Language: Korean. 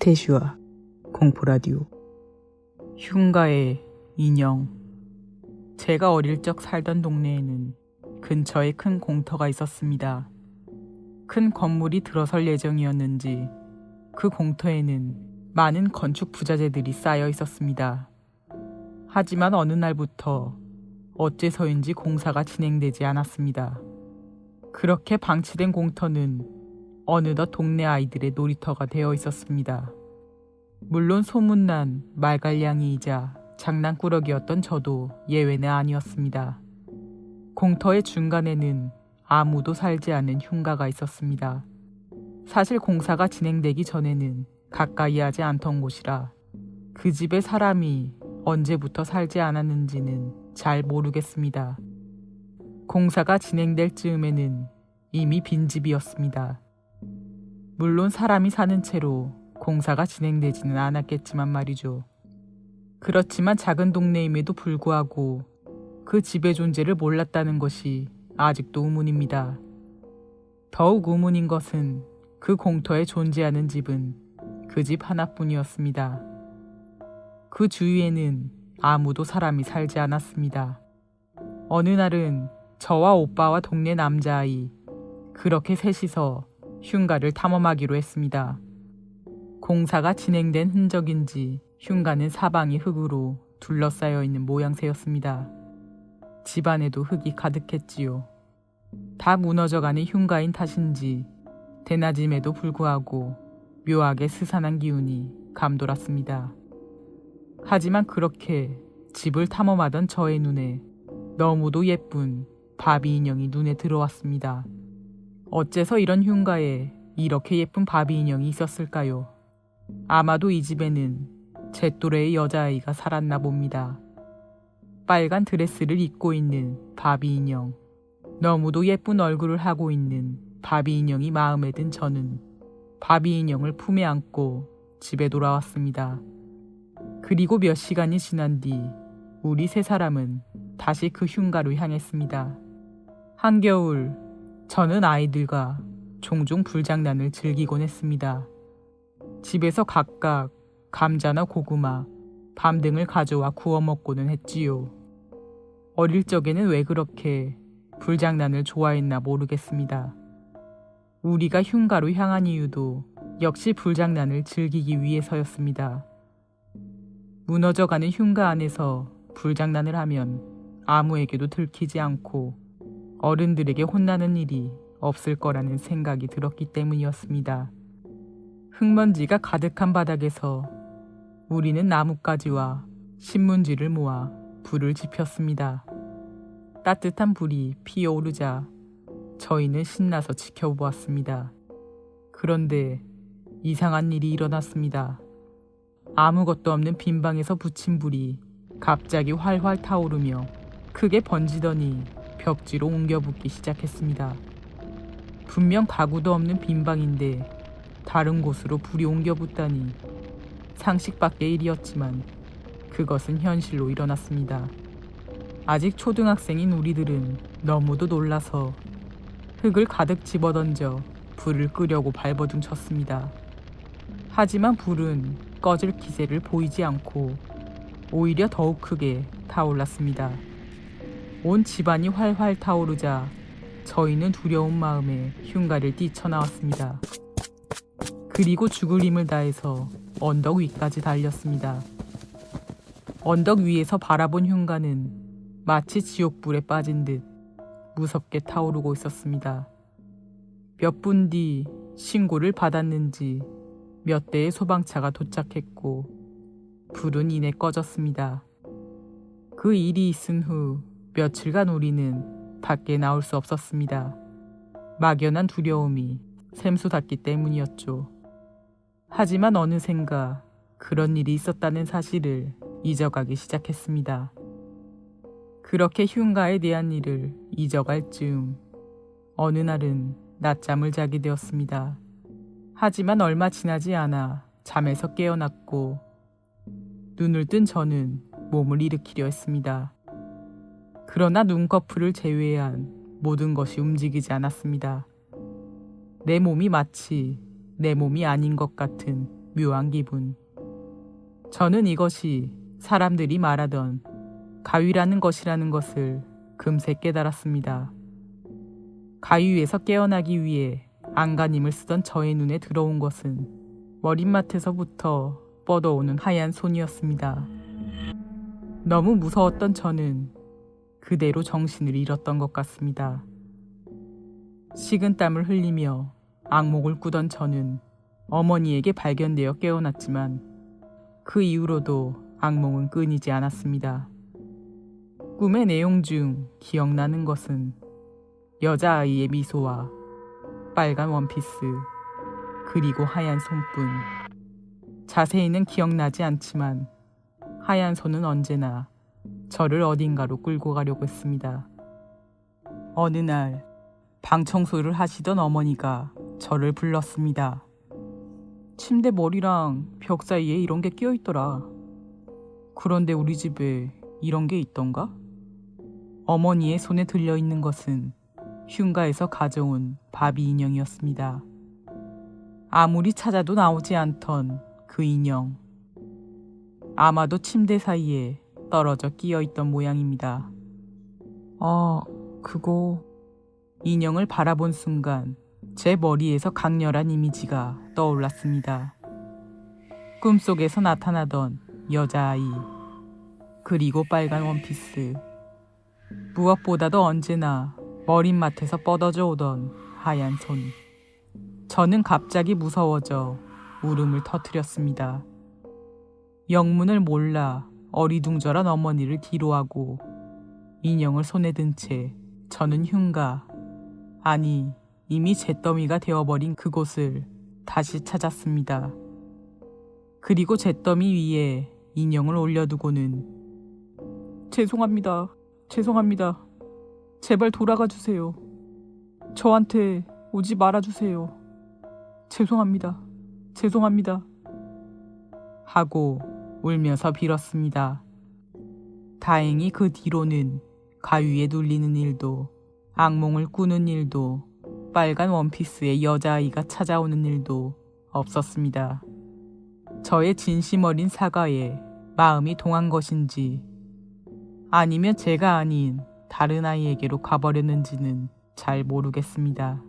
스테슈아 공포라디오. 흉가의 인형. 제가 어릴 적 살던 동네에는 근처에 큰 공터가 있었습니다. 큰 건물이 들어설 예정이었는지 그 공터에는 많은 건축 부자재들이 쌓여 있었습니다. 하지만 어느 날부터 어째서인지 공사가 진행되지 않았습니다. 그렇게 방치된 공터는 어느덧 동네 아이들의 놀이터가 되어 있었습니다. 물론 소문난 말갈량이이자 장난꾸러기였던 저도 예외는 아니었습니다. 공터의 중간에는 아무도 살지 않은 흉가가 있었습니다. 사실 공사가 진행되기 전에는 가까이 하지 않던 곳이라 그 집에 사람이 언제부터 살지 않았는지는 잘 모르겠습니다. 공사가 진행될 즈음에는 이미 빈집이었습니다. 물론 사람이 사는 채로 공사가 진행되지는 않았겠지만 말이죠. 그렇지만 작은 동네임에도 불구하고 그 집의 존재를 몰랐다는 것이 아직도 의문입니다. 더욱 의문인 것은 그 공터에 존재하는 집은 그 집 하나뿐이었습니다. 그 주위에는 아무도 사람이 살지 않았습니다. 어느 날은 저와 오빠와 동네 남자아이 그렇게 셋이서 흉가를 탐험하기로 했습니다. 공사가 진행된 흔적인지 흉가는 사방이 흙으로 둘러싸여 있는 모양새였습니다. 집안에도 흙이 가득했지요. 다 무너져가는 흉가인 탓인지 대낮임에도 불구하고 묘하게 스산한 기운이 감돌았습니다. 하지만 그렇게 집을 탐험하던 저의 눈에 너무도 예쁜 바비 인형이 눈에 들어왔습니다. 어째서 이런 흉가에 이렇게 예쁜 바비 인형이 있었을까요? 아마도 이 집에는 제 또래의 여자아이가 살았나 봅니다. 빨간 드레스를 입고 있는 바비 인형, 너무도 예쁜 얼굴을 하고 있는 바비 인형이 마음에 든 저는 바비 인형을 품에 안고 집에 돌아왔습니다. 그리고 몇 시간이 지난 뒤 우리 세 사람은 다시 그 흉가로 향했습니다. 한겨울 저는 아이들과 종종 불장난을 즐기곤 했습니다. 집에서 각각 감자나 고구마, 밤 등을 가져와 구워 먹고는 했지요. 어릴 적에는 왜 그렇게 불장난을 좋아했나 모르겠습니다. 우리가 흉가로 향한 이유도 역시 불장난을 즐기기 위해서였습니다. 무너져가는 흉가 안에서 불장난을 하면 아무에게도 들키지 않고 어른들에게 혼나는 일이 없을 거라는 생각이 들었기 때문이었습니다. 흙먼지가 가득한 바닥에서 우리는 나뭇가지와 신문지를 모아 불을 지폈습니다. 따뜻한 불이 피어오르자 저희는 신나서 지켜보았습니다. 그런데 이상한 일이 일어났습니다. 아무것도 없는 빈 방에서 붙인 불이 갑자기 활활 타오르며 크게 번지더니 벽지로 옮겨 붙기 시작했습니다. 분명 가구도 없는 빈 방인데 다른 곳으로 불이 옮겨 붙다니 상식 밖의 일이었지만 그것은 현실로 일어났습니다. 아직 초등학생인 우리들은 너무도 놀라서 흙을 가득 집어던져 불을 끄려고 발버둥 쳤습니다. 하지만 불은 꺼질 기세를 보이지 않고 오히려 더욱 크게 타올랐습니다. 온 집안이 활활 타오르자 저희는 두려운 마음에 흉가를 뛰쳐나왔습니다. 그리고 죽을 힘을 다해서 언덕 위까지 달렸습니다. 언덕 위에서 바라본 흉가는 마치 지옥불에 빠진 듯 무섭게 타오르고 있었습니다. 몇 분 뒤 신고를 받았는지 몇 대의 소방차가 도착했고 불은 이내 꺼졌습니다. 그 일이 있은 후 며칠간 우리는 밖에 나올 수 없었습니다. 막연한 두려움이 샘솟았기 때문이었죠. 하지만 어느샌가 그런 일이 있었다는 사실을 잊어가기 시작했습니다. 그렇게 흉가에 대한 일을 잊어갈 즈음 어느 날은 낮잠을 자게 되었습니다. 하지만 얼마 지나지 않아 잠에서 깨어났고 눈을 뜬 저는 몸을 일으키려 했습니다. 그러나 눈꺼풀을 제외한 모든 것이 움직이지 않았습니다. 내 몸이 마치 내 몸이 아닌 것 같은 묘한 기분. 저는 이것이 사람들이 말하던 가위라는 것이라는 것을 금세 깨달았습니다. 가위에서 깨어나기 위해 안간힘을 쓰던 저의 눈에 들어온 것은 머릿맡에서부터 뻗어오는 하얀 손이었습니다. 너무 무서웠던 저는 그대로 정신을 잃었던 것 같습니다. 식은땀을 흘리며 악몽을 꾸던 저는 어머니에게 발견되어 깨어났지만 그 이후로도 악몽은 끊이지 않았습니다. 꿈의 내용 중 기억나는 것은 여자아이의 미소와 빨간 원피스 그리고 하얀 손뿐. 자세히는 기억나지 않지만 하얀 손은 언제나 저를 어딘가로 끌고 가려고 했습니다. 어느 날 방 청소를 하시던 어머니가 저를 불렀습니다. 침대 머리랑 벽 사이에 이런 게 끼어 있더라. 그런데 우리 집에 이런 게 있던가? 어머니의 손에 들려 있는 것은 흉가에서 가져온 바비 인형이었습니다. 아무리 찾아도 나오지 않던 그 인형. 아마도 침대 사이에 떨어져 끼어 있던 모양입니다. 그거... 인형을 바라본 순간 제 머리에서 강렬한 이미지가 떠올랐습니다. 꿈속에서 나타나던 여자아이, 그리고 빨간 원피스. 무엇보다도 언제나 머릿맡에서 뻗어져 오던 하얀 손. 저는 갑자기 무서워져 울음을 터뜨렸습니다. 영문을 몰라 어리둥절한 어머니를 뒤로하고 인형을 손에 든 채 저는 흉가, 아니 이미 잿더미가 되어버린 그곳을 다시 찾았습니다. 그리고 잿더미 위에 인형을 올려두고는 죄송합니다. 제발 돌아가 주세요. 저한테 오지 말아주세요. 죄송합니다. 하고 울면서 빌었습니다. 다행히 그 뒤로는 가위에 눌리는 일도, 악몽을 꾸는 일도, 빨간 원피스의 여자아이가 찾아오는 일도 없었습니다. 저의 진심 어린 사과에 마음이 동한 것인지 아니면 제가 아닌 다른 아이에게로 가버렸는지는 잘 모르겠습니다.